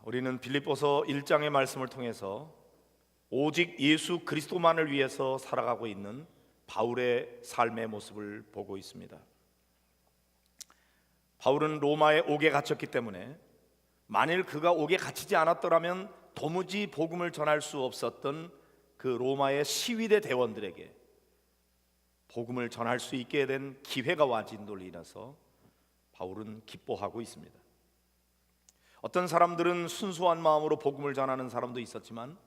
우리는 빌립보서 1장의 말씀을 통해서 오직 예수 그리스도만을 위해서 살아가고 있는 바울의 삶의 모습을 보고 있습니다. 바울은 로마에 옥에 갇혔기 때문에 만일 그가 옥에 갇히지 않았더라면 도무지 복음을 전할 수 없었던 그 로마의 시위대 대원들에게 복음을 전할 수 있게 된 기회가 와진 걸로 인해서 바울은 기뻐하고 있습니다. 어떤 사람들은 순수한 마음으로 복음을 전하는 사람도 있었지만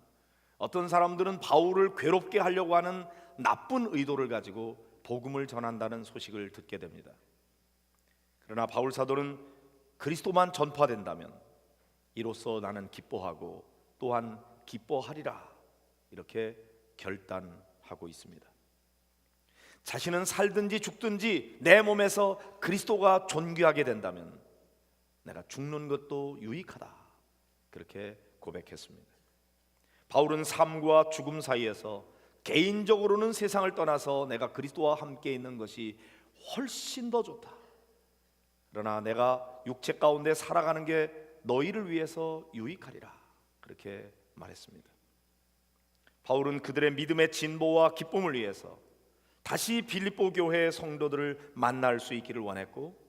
어떤 사람들은 바울을 괴롭게 하려고 하는 나쁜 의도를 가지고 복음을 전한다는 소식을 듣게 됩니다. 그러나 바울 사도는 그리스도만 전파된다면 이로써 나는 기뻐하고 또한 기뻐하리라 이렇게 결단하고 있습니다. 자신은 살든지 죽든지 내 몸에서 그리스도가 존귀하게 된다면 내가 죽는 것도 유익하다 그렇게 고백했습니다. 바울은 삶과 죽음 사이에서 개인적으로는 세상을 떠나서 내가 그리스도와 함께 있는 것이 훨씬 더 좋다. 그러나 내가 육체 가운데 살아가는 게 너희를 위해서 유익하리라 그렇게 말했습니다. 바울은 그들의 믿음의 진보와 기쁨을 위해서 다시 빌립보 교회의 성도들을 만날 수 있기를 원했고,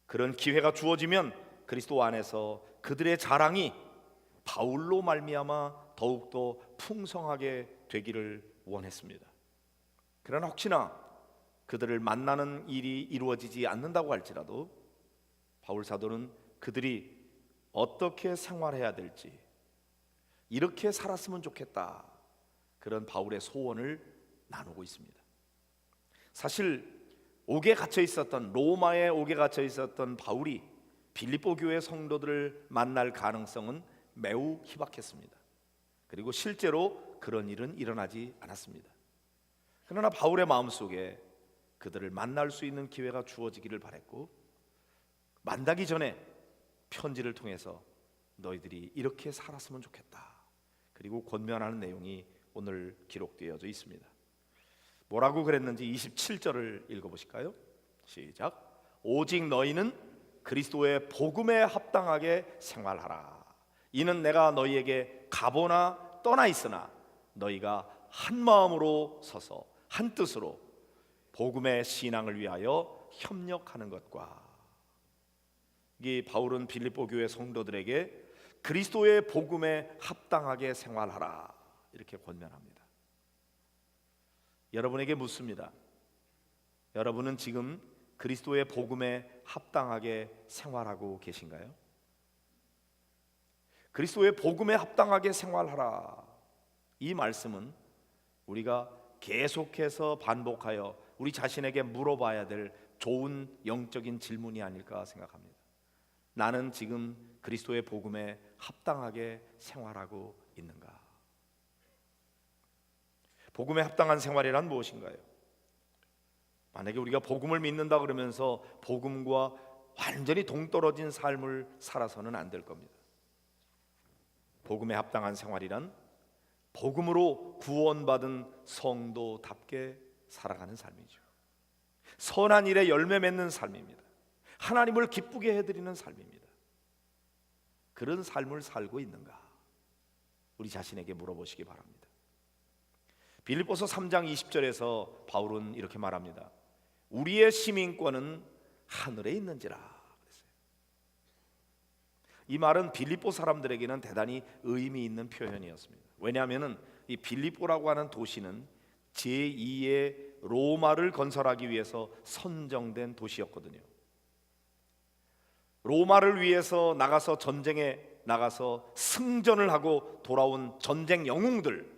그런 기회가 주어지면 그리스도 안에서 그들의 자랑이 바울로 말미암아 더욱더 풍성하게 되기를 원했습니다. 그러나 혹시나 그들을 만나는 일이 이루어지지 않는다고 할지라도 바울 사도는 그들이 어떻게 생활해야 될지, 이렇게 살았으면 좋겠다, 그런 바울의 소원을 나누고 있습니다. 사실 옥에 갇혀 있었던, 로마에 옥에 갇혀 있었던 바울이 빌립보 교회 성도들을 만날 가능성은 매우 희박했습니다. 그리고 실제로 그런 일은 일어나지 않았습니다. 그러나 바울의 마음속에 그들을 만날 수 있는 기회가 주어지기를 바랬고, 만나기 전에 편지를 통해서 너희들이 이렇게 살았으면 좋겠다, 그리고 권면하는 내용이 오늘 기록되어져 있습니다. 뭐라고 그랬는지 27절을 읽어보실까요? 시작. 오직 너희는 그리스도의 복음에 합당하게 생활하라. 이는 내가 너희에게 가보나 떠나 있으나 너희가 한 마음으로 서서 한 뜻으로 복음의 신앙을 위하여 협력하는 것과. 이 바울은 빌립보 교회 성도들에게 그리스도의 복음에 합당하게 생활하라 이렇게 권면합니다. 여러분에게 묻습니다. 여러분은 지금 그리스도의 복음에 합당하게 생활하고 계신가요? 그리스도의 복음에 합당하게 생활하라, 이 말씀은 우리가 계속해서 반복하여 우리 자신에게 물어봐야 될 좋은 영적인 질문이 아닐까 생각합니다. 나는 지금 그리스도의 복음에 합당하게 생활하고 있는가? 복음에 합당한 생활이란 무엇인가요? 만약에 우리가 복음을 믿는다 그러면서 복음과 완전히 동떨어진 삶을 살아서는 안 될 겁니다. 복음에 합당한 생활이란 복음으로 구원받은 성도답게 살아가는 삶이죠. 선한 일에 열매 맺는 삶입니다. 하나님을 기쁘게 해드리는 삶입니다. 그런 삶을 살고 있는가? 우리 자신에게 물어보시기 바랍니다. 빌립보서 3장 20절에서 바울은 이렇게 말합니다. 우리의 시민권은 하늘에 있는지라 그랬어요. 이 말은 빌립보 사람들에게는 대단히 의미 있는 표현이었습니다. 왜냐하면 이 빌립보라고 하는 도시는 제2의 로마를 건설하기 위해서 선정된 도시였거든요. 로마를 위해서 나가서 전쟁에 나가서 승전을 하고 돌아온 전쟁 영웅들,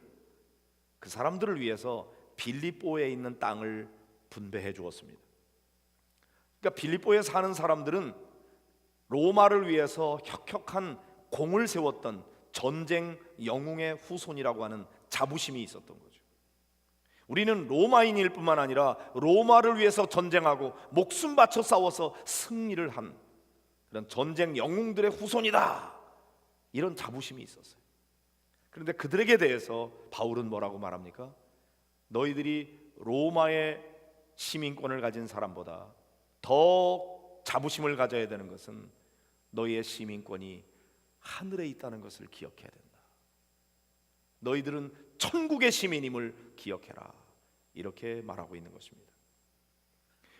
그 사람들을 위해서 빌립보에 있는 땅을 분배해 주었습니다. 그러니까 빌립보에 사는 사람들은 로마를 위해서 혁혁한 공을 세웠던 전쟁 영웅의 후손이라고 하는 자부심이 있었던 거죠. 우리는 로마인일 뿐만 아니라 로마를 위해서 전쟁하고 목숨 바쳐 싸워서 승리를 한 그런 전쟁 영웅들의 후손이다, 이런 자부심이 있었어요. 그런데 그들에게 대해서 바울은 뭐라고 말합니까? 너희들이 로마의 시민권을 가진 사람보다 더 자부심을 가져야 되는 것은 너희의 시민권이 하늘에 있다는 것을 기억해야 된다. 너희들은 천국의 시민임을 기억해라. 이렇게 말하고 있는 것입니다.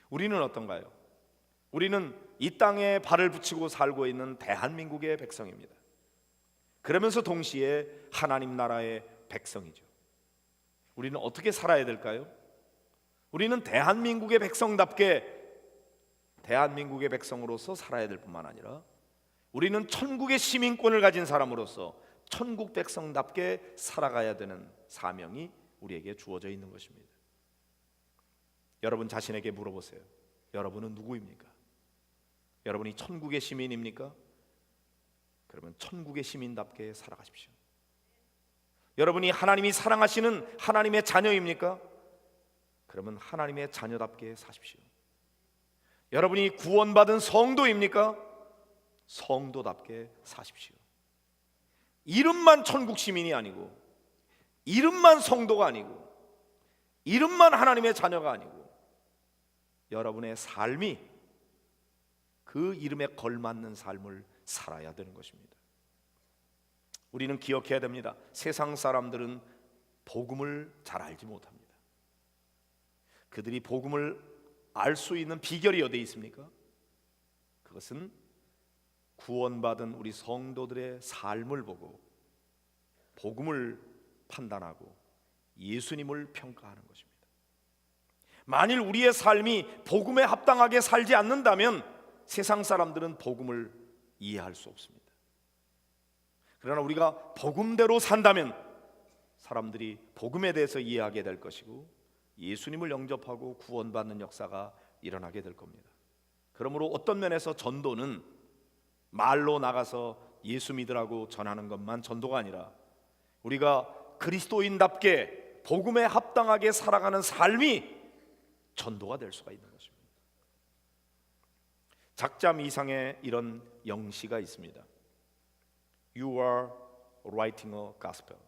우리는 어떤가요? 우리는 이 땅에 발을 붙이고 살고 있는 대한민국의 백성입니다. 그러면서 동시에 하나님 나라의 백성이죠. 우리는 어떻게 살아야 될까요? 우리는 대한민국의 백성답게 대한민국의 백성으로서 살아야 될 뿐만 아니라 우리는 천국의 시민권을 가진 사람으로서 천국 백성답게 살아가야 되는 사명이 우리에게 주어져 있는 것입니다. 여러분 자신에게 물어보세요. 여러분은 누구입니까? 여러분이 천국의 시민입니까? 그러면 천국의 시민답게 살아가십시오. 여러분이 하나님이 사랑하시는 하나님의 자녀입니까? 그러면 하나님의 자녀답게 사십시오. 여러분이 구원받은 성도입니까? 성도답게 사십시오. 이름만 천국 시민이 아니고, 이름만 성도가 아니고, 이름만 하나님의 자녀가 아니고, 여러분의 삶이 그 이름에 걸맞는 삶을 살아야 되는 것입니다. 우리는 기억해야 됩니다. 세상 사람들은 복음을 잘 알지 못합니다. 그들이 복음을 알 수 있는 비결이 어디에 있습니까? 그것은 구원받은 우리 성도들의 삶을 보고 복음을 판단하고 예수님을 평가하는 것입니다. 만일 우리의 삶이 복음에 합당하게 살지 않는다면 세상 사람들은 복음을 이해할 수 없습니다. 그러나 우리가 복음대로 산다면 사람들이 복음에 대해서 이해하게 될 것이고 예수님을 영접하고 구원받는 역사가 일어나게 될 겁니다. 그러므로 어떤 면에서 전도는 말로 나가서 예수 믿으라고 전하는 것만 전도가 아니라 우리가 그리스도인답게 복음에 합당하게 살아가는 삶이 전도가 될 수가 있는 것입니다. 작자 이상에 이런 영시가 있습니다. You are writing a gospel.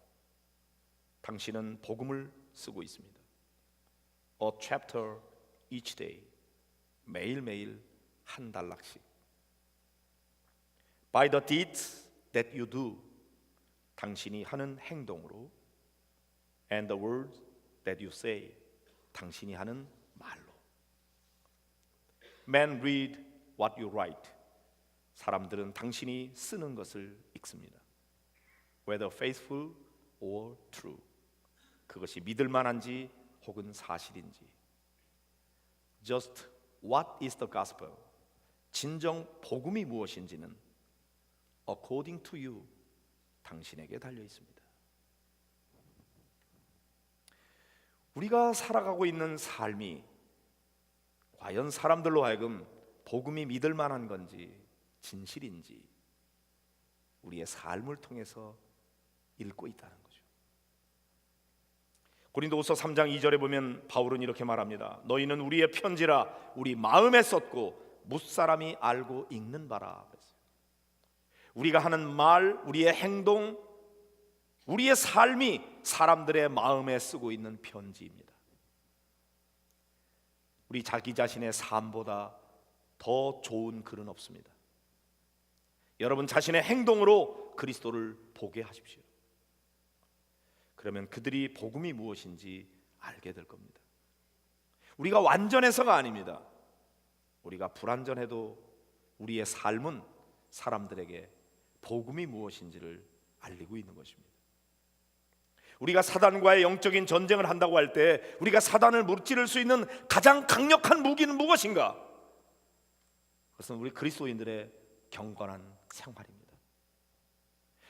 당신은 복음을 쓰고 있습니다. A chapter each day. 매일매일 한 단락씩. By the deeds that you do. 당신이 하는 행동으로. And the words that you say. 당신이 하는 말로. Men read what you write. 사람들은 당신이 쓰는 것을 읽습니다. Whether faithful or true. 그것이 믿을 만한지 혹은 사실인지. Just what is the gospel? 진정 복음이 무엇인지는 according to you. 당신에게 달려 있습니다. 우리가 살아가고 있는 삶이 과연 사람들로 하여금 복음이 믿을 만한 건지 진실인지 우리의 삶을 통해서 읽고 있다는 거죠. 고린도후서 3장 2절에 보면 바울은 이렇게 말합니다. 너희는 우리의 편지라 우리 마음에 썼고 무사람이 알고 읽는 바라. 우리가 하는 말, 우리의 행동, 우리의 삶이 사람들의 마음에 쓰고 있는 편지입니다. 우리 자기 자신의 삶보다 더 좋은 글은 없습니다. 여러분 자신의 행동으로 그리스도를 보게 하십시오. 그러면 그들이 복음이 무엇인지 알게 될 겁니다. 우리가 완전해서가 아닙니다. 우리가 불완전해도 우리의 삶은 사람들에게 복음이 무엇인지를 알리고 있는 것입니다. 우리가 사단과의 영적인 전쟁을 한다고 할 때 우리가 사단을 무찌를 수 있는 가장 강력한 무기는 무엇인가? 그것은 우리 그리스도인들의 경건한 생활입니다.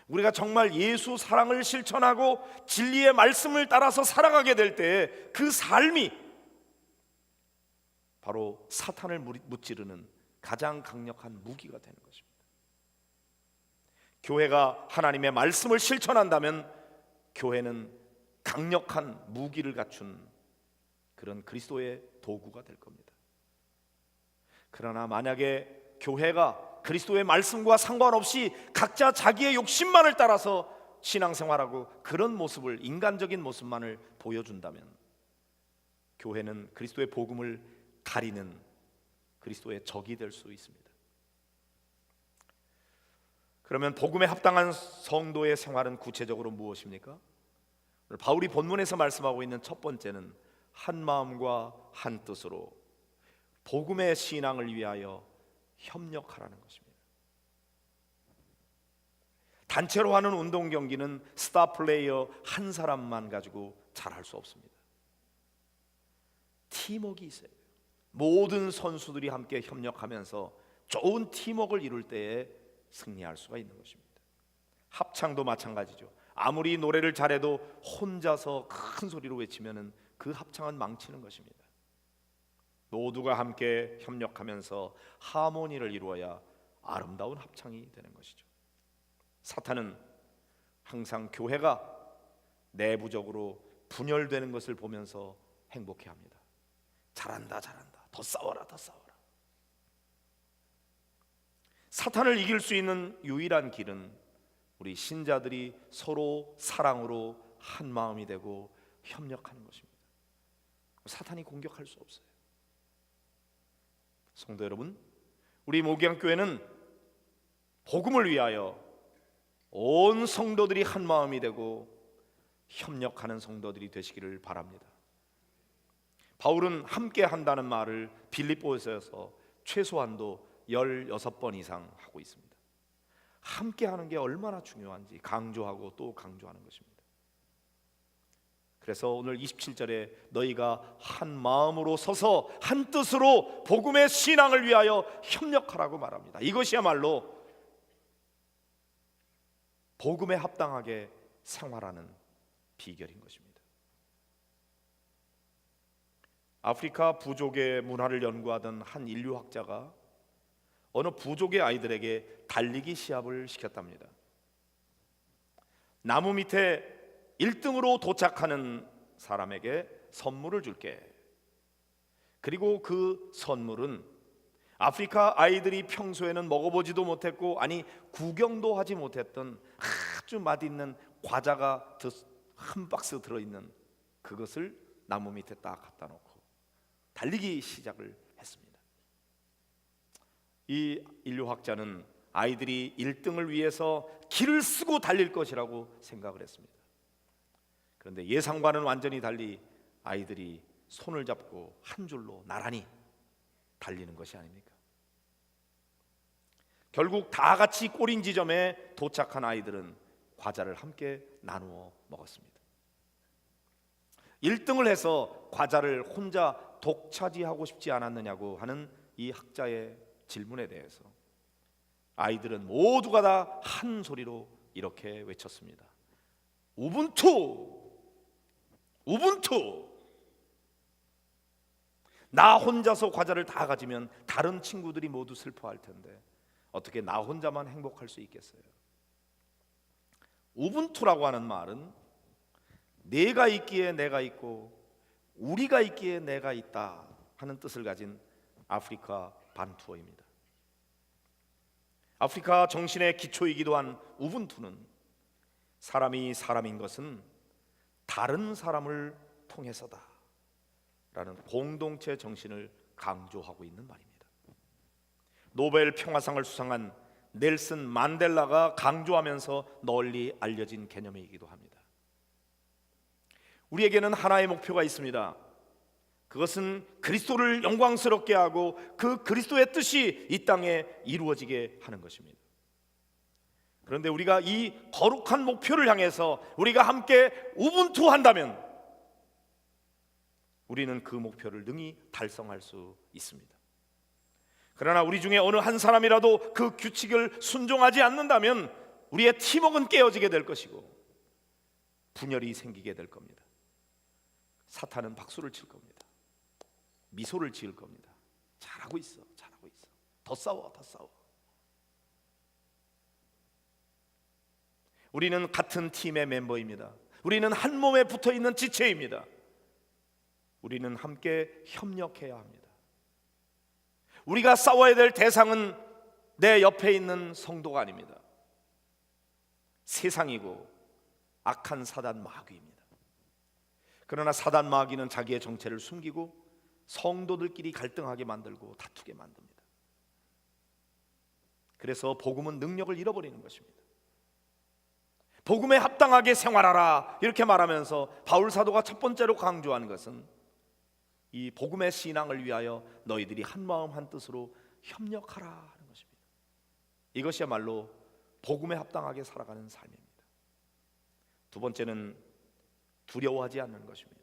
우리가 정말 예수 사랑을 실천하고 진리의 말씀을 따라서 살아가게 될 때 그 삶이 바로 사탄을 무찌르는 가장 강력한 무기가 되는 것입니다. 교회가 하나님의 말씀을 실천한다면 교회는 강력한 무기를 갖춘 그런 그리스도의 도구가 될 겁니다. 그러나 만약에 교회가 그리스도의 말씀과 상관없이 각자 자기의 욕심만을 따라서 신앙생활하고 그런 모습을, 인간적인 모습만을 보여준다면 교회는 그리스도의 복음을 가리는 그리스도의 적이 될 수 있습니다. 그러면 복음에 합당한 성도의 생활은 구체적으로 무엇입니까? 오늘 바울이 본문에서 말씀하고 있는 첫 번째는 한 마음과 한 뜻으로 복음의 신앙을 위하여 협력하라는 것입니다. 단체로 하는 운동 경기는 스타 플레이어 한 사람만 가지고 잘할 수 없습니다. 팀워크가 있어요. 모든 선수들이 함께 협력하면서 좋은 팀워크를 이룰 때에 승리할 수가 있는 것입니다. 합창도 마찬가지죠. 아무리 노래를 잘해도 혼자서 큰 소리로 외치면은 그 합창은 망치는 것입니다. 모두가 함께 협력하면서 하모니를 이루어야 아름다운 합창이 되는 것이죠. 사탄은 항상 교회가 내부적으로 분열되는 것을 보면서 행복해합니다. 잘한다, 잘한다. 더 싸워라, 더 싸워라. 사탄을 이길 수 있는 유일한 길은 우리 신자들이 서로 사랑으로 한 마음이 되고 협력하는 것입니다. 사탄이 공격할 수 없어요. 성도 여러분, 우리 목양교회는 복음을 위하여 온 성도들이 한 마음이 되고 협력하는 성도들이 되시기를 바랍니다. 바울은 함께 한다는 말을 빌립보에서 최소한도 16번 이상 하고 있습니다. 함께 하는 게 얼마나 중요한지 강조하고 또 강조하는 것입니다. 그래서 오늘 27절에 너희가 한 마음으로 서서 한 뜻으로 복음의 신앙을 위하여 협력하라고 말합니다. 이것이야말로 복음에 합당하게 생활하는 비결인 것입니다. 아프리카 부족의 문화를 연구하던 한 인류학자가 어느 부족의 아이들에게 달리기 시합을 시켰답니다. 나무 밑에 1등으로 도착하는 사람에게 선물을 줄게. 그리고 그 선물은 아프리카 아이들이 평소에는 먹어보지도 못했고 아니 구경도 하지 못했던 아주 맛있는 과자가 한 박스 들어있는 그것을 나무 밑에 딱 갖다 놓고 달리기 시작을 했습니다. 이 인류학자는 아이들이 1등을 위해서 길을 쓰고 달릴 것이라고 생각을 했습니다. 그런데 예상과는 완전히 달리 아이들이 손을 잡고 한 줄로 나란히 달리는 것이 아닙니까? 결국 다 같이 꼬린 지점에 도착한 아이들은 과자를 함께 나누어 먹었습니다. 1등을 해서 과자를 혼자 독차지하고 싶지 않았느냐고 하는 이 학자의 질문에 대해서 아이들은 모두가 다 한 소리로 이렇게 외쳤습니다. 우분투! 우분투! 나 혼자서 과자를 다 가지면 다른 친구들이 모두 슬퍼할 텐데 어떻게 나 혼자만 행복할 수 있겠어요? 우분투라고 하는 말은 내가 있기에 내가 있고 우리가 있기에 내가 있다 하는 뜻을 가진 아프리카 반투어입니다. 아프리카 정신의 기초이기도 한 우분투는 사람이 사람인 것은 다른 사람을 통해서다 라는 공동체 정신을 강조하고 있는 말입니다. 노벨 평화상을 수상한 넬슨 만델라가 강조하면서 널리 알려진 개념이기도 합니다. 우리에게는 하나의 목표가 있습니다. 그것은 그리스도를 영광스럽게 하고 그 그리스도의 뜻이 이 땅에 이루어지게 하는 것입니다. 그런데 우리가 이 거룩한 목표를 향해서 우리가 함께 우분투 한다면 우리는 그 목표를 능히 달성할 수 있습니다. 그러나 우리 중에 어느 한 사람이라도 그 규칙을 순종하지 않는다면 우리의 팀워크는 깨어지게 될 것이고 분열이 생기게 될 겁니다. 사탄은 박수를 칠 겁니다. 미소를 지을 겁니다. 잘하고 있어, 잘하고 있어. 더 싸워, 더 싸워. 우리는 같은 팀의 멤버입니다. 우리는 한 몸에 붙어 있는 지체입니다. 우리는 함께 협력해야 합니다. 우리가 싸워야 될 대상은 내 옆에 있는 성도가 아닙니다. 세상이고 악한 사단 마귀입니다. 그러나 사단 마귀는 자기의 정체를 숨기고 성도들끼리 갈등하게 만들고 다투게 만듭니다. 그래서 복음은 능력을 잃어버리는 것입니다. 복음에 합당하게 생활하라 이렇게 말하면서 바울 사도가 첫 번째로 강조하는 것은 이 복음의 신앙을 위하여 너희들이 한 마음 한 뜻으로 협력하라 하는 것입니다. 이것이야말로 복음에 합당하게 살아가는 삶입니다. 두 번째는 두려워하지 않는 것입니다.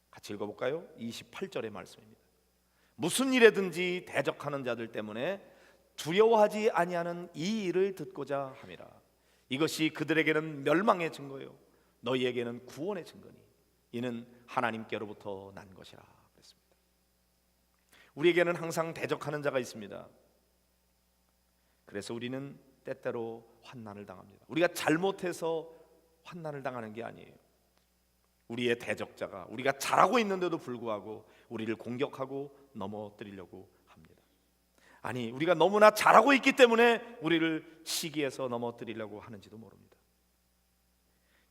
같이 읽어볼까요? 28절의 말씀입니다. 무슨 일에든지 대적하는 자들 때문에 두려워하지 아니하는 이 일을 듣고자 함이라. 이것이 그들에게는 멸망의 증거요 너희에게는 구원의 증거니 이는 하나님께로부터 난 것이라 그랬습니다. 우리에게는 항상 대적하는 자가 있습니다. 그래서 우리는 때때로 환난을 당합니다. 우리가 잘못해서 환난을 당하는 게 아니에요. 우리의 대적자가 우리가 잘하고 있는데도 불구하고 우리를 공격하고 넘어뜨리려고 합니다. 아니, 우리가 너무나 잘하고 있기 때문에 우리를 시기해서 넘어뜨리려고 하는지도 모릅니다.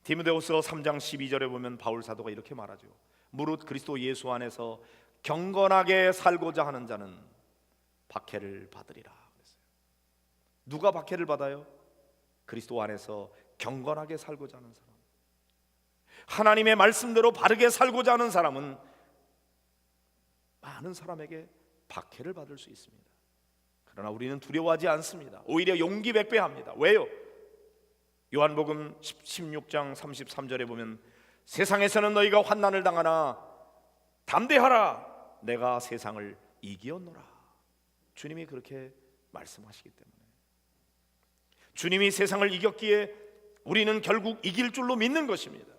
디모데후서 3장 12절에 보면 바울 사도가 이렇게 말하죠. 무릇 그리스도 예수 안에서 경건하게 살고자 하는 자는 박해를 받으리라 그랬어요. 누가 박해를 받아요? 그리스도 안에서 경건하게 살고자 하는 사람, 하나님의 말씀대로 바르게 살고자 하는 사람은 많은 사람에게 박해를 받을 수 있습니다. 그러나 우리는 두려워하지 않습니다. 오히려 용기 백배합니다. 왜요? 요한복음 16장 33절에 보면 세상에서는 너희가 환난을 당하나 담대하라 내가 세상을 이기었노라. 주님이 그렇게 말씀하시기 때문에 주님이 세상을 이겼기에 우리는 결국 이길 줄로 믿는 것입니다.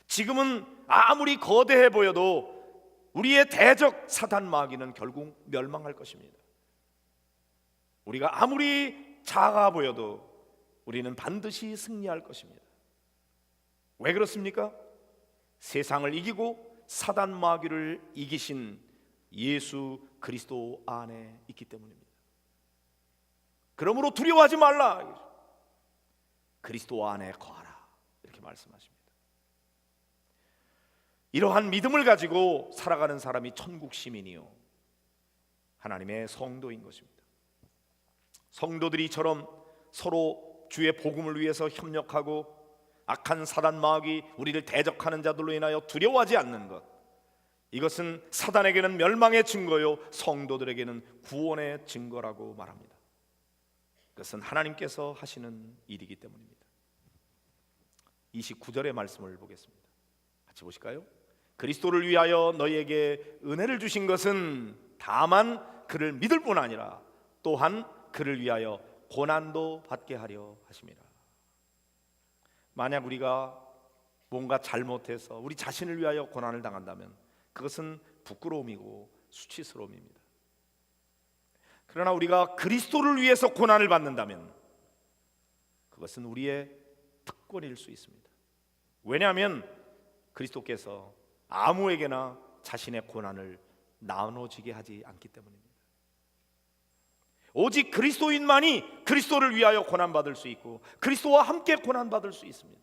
지금은 아무리 거대해 보여도 우리의 대적 사단 마귀는 결국 멸망할 것입니다. 우리가 아무리 작아 보여도 우리는 반드시 승리할 것입니다. 왜 그렇습니까? 세상을 이기고 사단 마귀를 이기신 예수 그리스도 안에 있기 때문입니다. 그러므로 두려워하지 말라. 그리스도 안에 거하라 이렇게 말씀하십니다. 이러한 믿음을 가지고 살아가는 사람이 천국 시민이요 하나님의 성도인 것입니다. 성도들이 이처럼 서로 주의 복음을 위해서 협력하고 악한 사단 마귀 우리를 대적하는 자들로 인하여 두려워하지 않는 것, 이것은 사단에게는 멸망의 증거요 성도들에게는 구원의 증거라고 말합니다. 그것은 하나님께서 하시는 일이기 때문입니다. 29절의 말씀을 보겠습니다. 같이 보실까요? 그리스도를 위하여 너희에게 은혜를 주신 것은 다만 그를 믿을 뿐 아니라 또한 그를 위하여 고난도 받게 하려 하심이라. 만약 우리가 뭔가 잘못해서 우리 자신을 위하여 고난을 당한다면 그것은 부끄러움이고 수치스러움입니다. 그러나 우리가 그리스도를 위해서 고난을 받는다면 그것은 우리의 특권일 수 있습니다. 왜냐하면 그리스도께서 아무에게나 자신의 고난을 나눠지게 하지 않기 때문입니다. 오직 그리스도인만이 그리스도를 위하여 고난받을 수 있고 그리스도와 함께 고난받을 수 있습니다.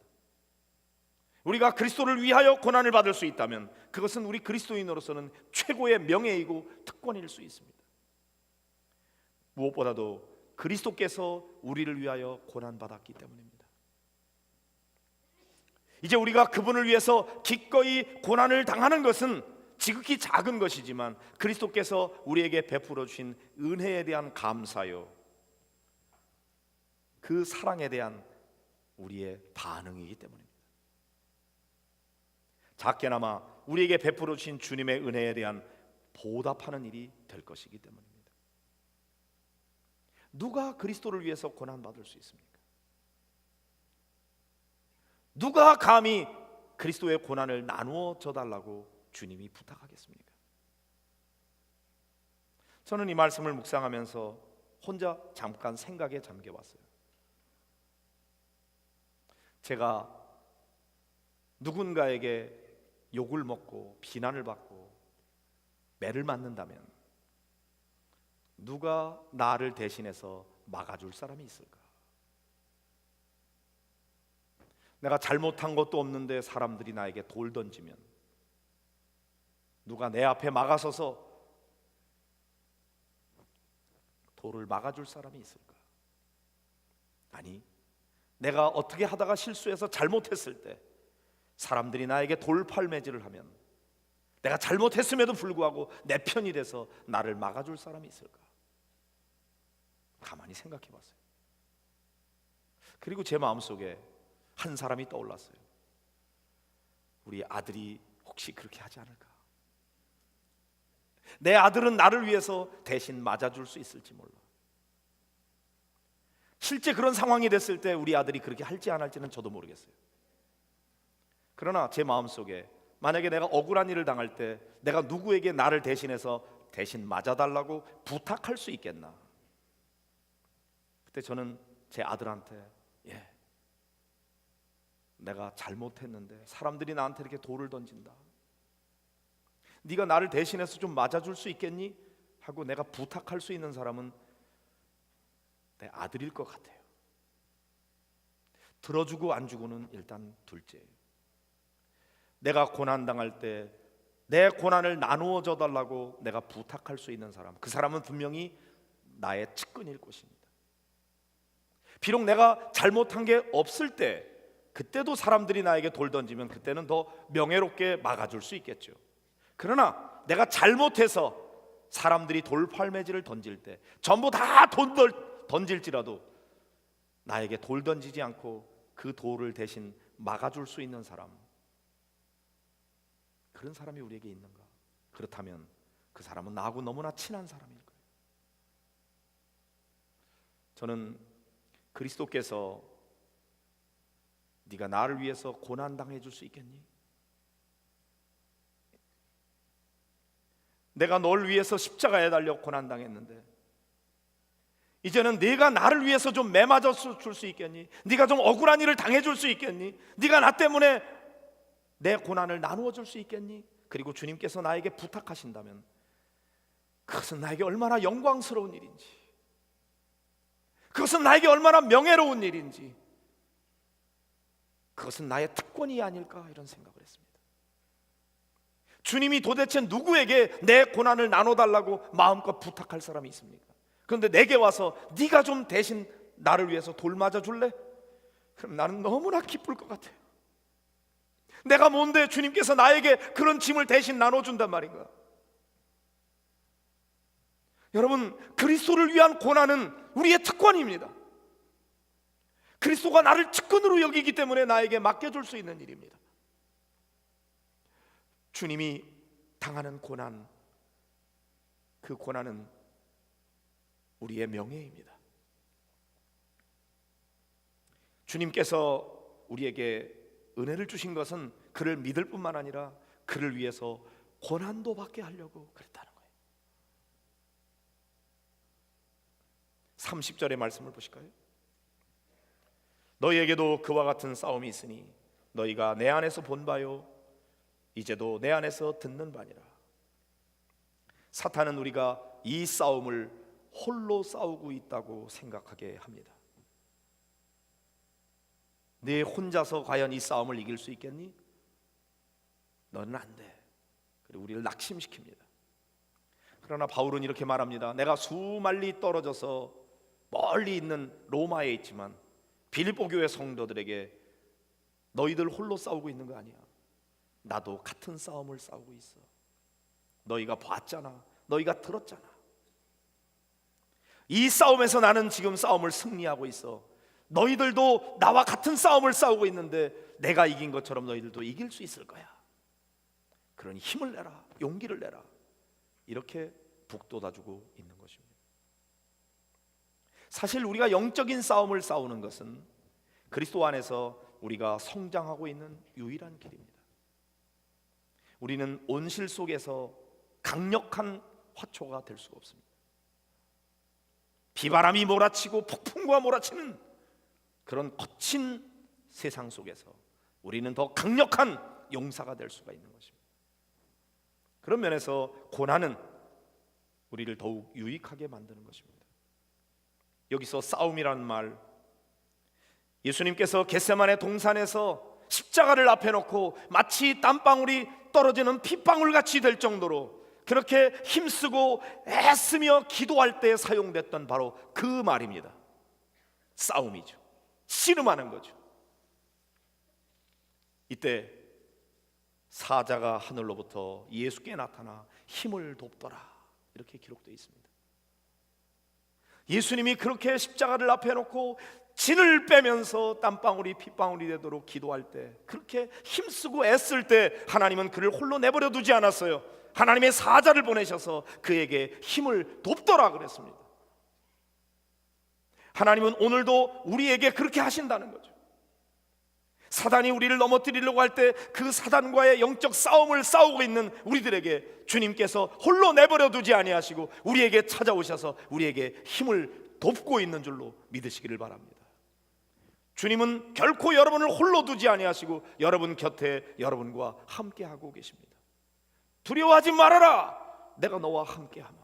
우리가 그리스도를 위하여 고난을 받을 수 있다면 그것은 우리 그리스도인으로서는 최고의 명예이고 특권일 수 있습니다. 무엇보다도 그리스도께서 우리를 위하여 고난받았기 때문입니다. 이제 우리가 그분을 위해서 기꺼이 고난을 당하는 것은 지극히 작은 것이지만 그리스도께서 우리에게 베풀어 주신 은혜에 대한 감사요 그 사랑에 대한 우리의 반응이기 때문입니다. 작게나마 우리에게 베풀어 주신 주님의 은혜에 대한 보답하는 일이 될 것이기 때문입니다. 누가 그리스도를 위해서 고난받을 수 있습니까? 누가 감히 그리스도의 고난을 나누어 줘달라고 주님이 부탁하겠습니까? 저는 이 말씀을 묵상하면서 혼자 잠깐 생각에 잠겨봤어요. 제가 누군가에게 욕을 먹고 비난을 받고 매를 맞는다면 누가 나를 대신해서 막아줄 사람이 있을까? 내가 잘못한 것도 없는데 사람들이 나에게 돌 던지면 누가 내 앞에 막아서서 돌을 막아줄 사람이 있을까? 아니, 내가 어떻게 하다가 실수해서 잘못했을 때 사람들이 나에게 돌팔매질을 하면 내가 잘못했음에도 불구하고 내 편이 돼서 나를 막아줄 사람이 있을까? 가만히 생각해 봤어요. 그리고 제 마음속에 한 사람이 떠올랐어요. 우리 아들이 혹시 그렇게 하지 않을까? 내 아들은 나를 위해서 대신 맞아줄 수 있을지 몰라. 실제 그런 상황이 됐을 때 우리 아들이 그렇게 할지 안 할지는 저도 모르겠어요. 그러나 제 마음속에 만약에 내가 억울한 일을 당할 때 내가 누구에게 나를 대신해서 대신 맞아달라고 부탁할 수 있겠나? 그때 저는 제 아들한테 내가 잘못했는데 사람들이 나한테 이렇게 돌을 던진다. 네가 나를 대신해서 좀 맞아줄 수 있겠니? 하고 내가 부탁할 수 있는 사람은 내 아들일 것 같아요. 들어주고 안 주고는 일단 둘째예요. 내가 고난당할 때 내 고난을 나누어 줘달라고 내가 부탁할 수 있는 사람, 그 사람은 분명히 나의 측근일 것입니다. 비록 내가 잘못한 게 없을 때 그때도 사람들이 나에게 돌 던지면 그때는 더 명예롭게 막아줄 수 있겠죠. 그러나 내가 잘못해서 사람들이 돌팔매질을 던질 때 전부 다 던질지라도 나에게 돌 던지지 않고 그 돌을 대신 막아줄 수 있는 사람, 그런 사람이 우리에게 있는가? 그렇다면 그 사람은 나하고 너무나 친한 사람일 거예요. 저는 그리스도께서 네가 나를 위해서 고난당해 줄 수 있겠니? 내가 널 위해서 십자가에 달려 고난당했는데 이제는 네가 나를 위해서 좀 매맞아 줄 수 있겠니? 네가 좀 억울한 일을 당해줄 수 있겠니? 네가 나 때문에 내 고난을 나누어 줄 수 있겠니? 그리고 주님께서 나에게 부탁하신다면 그것은 나에게 얼마나 영광스러운 일인지, 그것은 나에게 얼마나 명예로운 일인지, 그것은 나의 특권이 아닐까 이런 생각을 했습니다. 주님이 도대체 누구에게 내 고난을 나눠달라고 마음껏 부탁할 사람이 있습니까? 그런데 내게 와서 네가 좀 대신 나를 위해서 돌 맞아 줄래? 그럼 나는 너무나 기쁠 것 같아요. 내가 뭔데 주님께서 나에게 그런 짐을 대신 나눠준단 말인가? 여러분, 그리스도를 위한 고난은 우리의 특권입니다. 그리스도가 나를 측근으로 여기기 때문에 나에게 맡겨줄 수 있는 일입니다. 주님이 당하는 고난, 그 고난은 우리의 명예입니다. 주님께서 우리에게 은혜를 주신 것은 그를 믿을 뿐만 아니라 그를 위해서 고난도 받게 하려고 그랬다는 거예요. 30절의 말씀을 보실까요? 너희에게도 그와 같은 싸움이 있으니 너희가 내 안에서 본 바요 이제도 내 안에서 듣는 바니라. 사탄은 우리가 이 싸움을 홀로 싸우고 있다고 생각하게 합니다. 네 혼자서 과연 이 싸움을 이길 수 있겠니? 너는 안 돼. 그리고 우리를 낙심시킵니다. 그러나 바울은 이렇게 말합니다. 내가 수말리 떨어져서 멀리 있는 로마에 있지만 빌립보 교회 성도들에게 너희들 홀로 싸우고 있는 거 아니야. 나도 같은 싸움을 싸우고 있어. 너희가 봤잖아. 너희가 들었잖아. 이 싸움에서 나는 지금 싸움을 승리하고 있어. 너희들도 나와 같은 싸움을 싸우고 있는데 내가 이긴 것처럼 너희들도 이길 수 있을 거야. 그러니 힘을 내라, 용기를 내라. 이렇게 북돋아주고 있는 것입니다. 사실 우리가 영적인 싸움을 싸우는 것은 그리스도 안에서 우리가 성장하고 있는 유일한 길입니다. 우리는 온실 속에서 강력한 화초가 될 수가 없습니다. 비바람이 몰아치고 폭풍과 몰아치는 그런 거친 세상 속에서 우리는 더 강력한 용사가 될 수가 있는 것입니다. 그런 면에서 고난은 우리를 더욱 유익하게 만드는 것입니다. 여기서 싸움이라는 말, 예수님께서 겟세마네 동산에서 십자가를 앞에 놓고 마치 땀방울이 떨어지는 핏방울 같이 될 정도로 그렇게 힘쓰고 애쓰며 기도할 때 사용됐던 바로 그 말입니다. 싸움이죠. 씨름하는 거죠. 이때 사자가 하늘로부터 예수께 나타나 힘을 돕더라, 이렇게 기록되어 있습니다. 예수님이 그렇게 십자가를 앞에 놓고 진을 빼면서 땀방울이 핏방울이 되도록 기도할 때, 그렇게 힘쓰고 애쓸 때 하나님은 그를 홀로 내버려 두지 않았어요. 하나님의 사자를 보내셔서 그에게 힘을 돕더라 그랬습니다. 하나님은 오늘도 우리에게 그렇게 하신다는 거죠. 사단이 우리를 넘어뜨리려고 할 때 그 사단과의 영적 싸움을 싸우고 있는 우리들에게 주님께서 홀로 내버려 두지 아니하시고 우리에게 찾아오셔서 우리에게 힘을 돕고 있는 줄로 믿으시기를 바랍니다. 주님은 결코 여러분을 홀로 두지 아니하시고 여러분 곁에 여러분과 함께하고 계십니다. 두려워하지 말아라, 내가 너와 함께하마.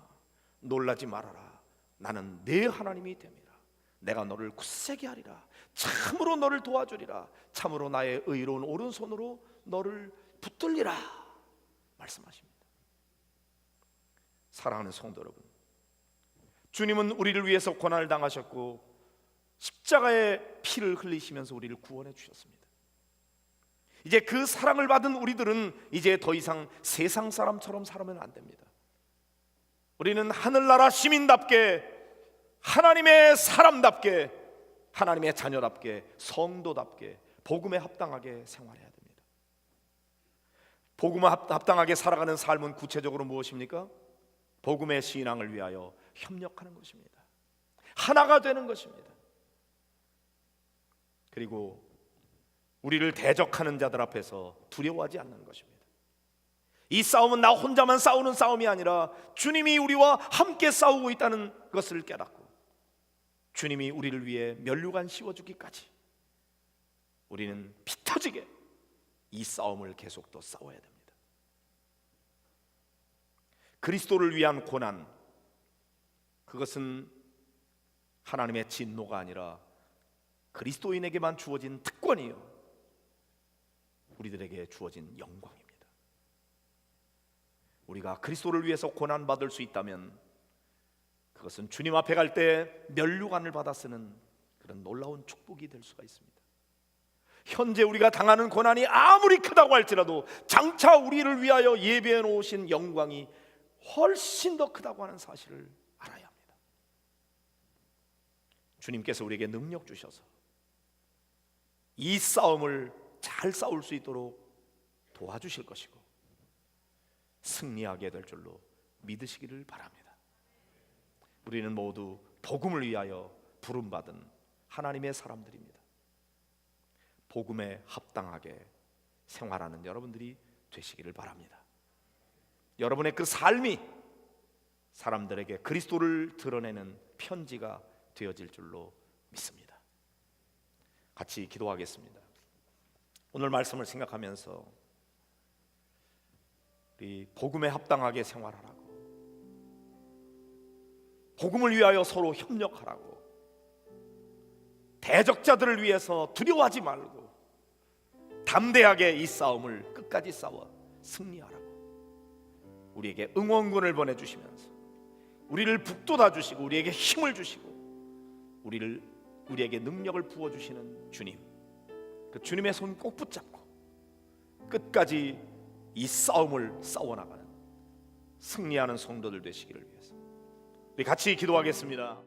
놀라지 말아라, 나는 네 하나님이 됨이라. 내가 너를 굳세게 하리라. 참으로 너를 도와주리라. 참으로 나의 의로운 오른손으로 너를 붙들리라 말씀하십니다. 사랑하는 성도 여러분, 주님은 우리를 위해서 고난을 당하셨고 십자가의 피를 흘리시면서 우리를 구원해 주셨습니다. 이제 그 사랑을 받은 우리들은 이제 더 이상 세상 사람처럼 살면 안 됩니다. 우리는 하늘나라 시민답게, 하나님의 사람답게, 하나님의 자녀답게, 성도답게 복음에 합당하게 생활해야 됩니다. 복음에 합당하게 살아가는 삶은 구체적으로 무엇입니까? 복음의 신앙을 위하여 협력하는 것입니다. 하나가 되는 것입니다. 그리고 우리를 대적하는 자들 앞에서 두려워하지 않는 것입니다. 이 싸움은 나 혼자만 싸우는 싸움이 아니라 주님이 우리와 함께 싸우고 있다는 것을 깨닫고 주님이 우리를 위해 면류관 씌워주기까지 우리는 피 터지게 이 싸움을 계속 또 싸워야 됩니다. 그리스도를 위한 고난, 그것은 하나님의 진노가 아니라 그리스도인에게만 주어진 특권이요, 우리들에게 주어진 영광입니다. 우리가 그리스도를 위해서 고난받을 수 있다면 그것은 주님 앞에 갈 때 면류관을 받아 쓰는 그런 놀라운 축복이 될 수가 있습니다. 현재 우리가 당하는 고난이 아무리 크다고 할지라도 장차 우리를 위하여 예비해 놓으신 영광이 훨씬 더 크다고 하는 사실을 알아야 합니다. 주님께서 우리에게 능력 주셔서 이 싸움을 잘 싸울 수 있도록 도와주실 것이고 승리하게 될 줄로 믿으시기를 바랍니다. 우리는 모두 복음을 위하여 부름받은 하나님의 사람들입니다. 복음에 합당하게 생활하는 여러분들이 되시기를 바랍니다. 여러분의 그 삶이 사람들에게 그리스도를 드러내는 편지가 되어질 줄로 믿습니다. 같이 기도하겠습니다. 오늘 말씀을 생각하면서 우리 복음에 합당하게 생활하라고, 복음을 위하여 서로 협력하라고, 대적자들을 위해서 두려워하지 말고 담대하게 이 싸움을 끝까지 싸워 승리하라고 우리에게 응원군을 보내주시면서 우리를 북돋아 주시고 우리에게 힘을 주시고 우리에게 능력을 부어주시는 주님, 그 주님의 손 꼭 붙잡고 끝까지 이 싸움을 싸워나가는 승리하는 성도들 되시기를 위해서 우리 같이 기도하겠습니다.